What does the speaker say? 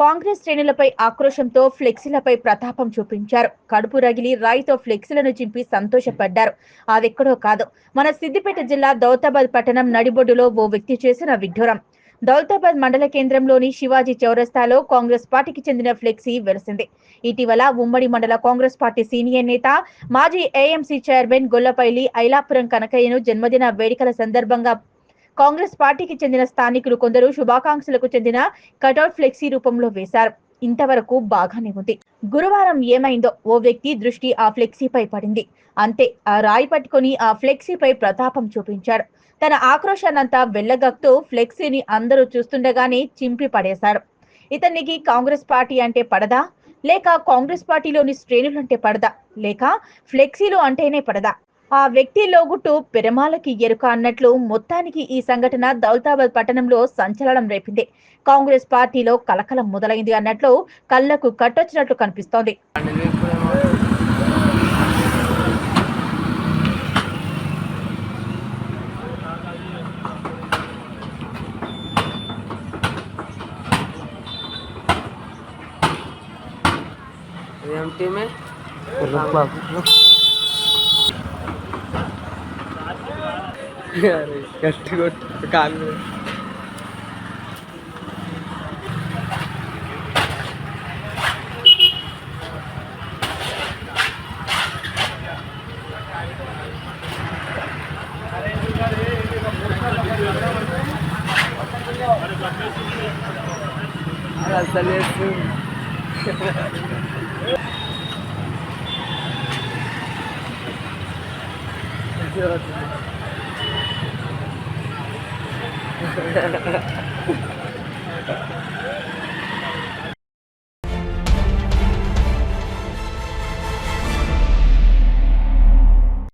కాంగ్రెస్ శ్రేణులపై ఆక్రోశంతో ఫ్లెక్సీలపై ప్రతాపం చూపించారు. కడుపు రగిలి రాయితో ఫ్లెక్సీలను చింపి సంతోషపడ్డారు. అదెక్కడో కాదు, మన సిద్దిపేట జిల్లా దౌలతాబాద్ పట్టణం నడిబొడ్డులో ఓ వ్యక్తి చేసిన విడ్డూరం. దౌలతాబాద్ మండల కేంద్రంలోని శివాజీ చౌరస్తాలో కాంగ్రెస్ పార్టీకి చెందిన ఫ్లెక్సీ వెలిసింది. ఇటీవల ఉమ్మడి మండల కాంగ్రెస్ పార్టీ సీనియర్ నేత, మాజీ ఏఎంసీ చైర్మన్ గొల్లపల్లి ఐలాపురం కనకయ్యను జన్మదిన వేడుకల సందర్భంగా కాంగ్రెస్ పార్టీకి చెందిన స్థానికులు కొందరు శుభాకాంక్షలకు చెందిన కటౌట్ ఫ్లెక్సీ రూపంలో వేశారు. ఇంతవరకు బాగానే ఉంది. గురువారం ఏమైందో ఓ వ్యక్తి దృష్టి ఆ ఫ్లెక్సీపై పడింది. అంతే, ఆ రాయి పట్టుకుని ఆ ఫ్లెక్సీపై ప్రతాపం చూపించాడు. తన ఆక్రోశాన్నంతా వెళ్లగక్తూ ఫ్లెక్సీని అందరూ చూస్తుండగానే చింపి పడేశాడు. ఇతనికి కాంగ్రెస్ పార్టీ అంటే పడదా, లేక కాంగ్రెస్ పార్టీలోని శ్రేణులంటే పడదా, లేక ఫ్లెక్సీలు అంటేనే పడదా? ఆ వ్యక్తి లోగుట్టు పెరమాలకి ఎరుక అన్నట్లు మొత్తానికి ఈ సంఘటన దౌలతాబాద్ పట్టణంలో సంచలనం రేపింది. కాంగ్రెస్ పార్టీలో కలకలం మొదలైంది అన్నట్లు కళ్లకు కట్టొచ్చినట్లు కనిపిస్తోంది. గట్టి కొట్టు కాలు అసలు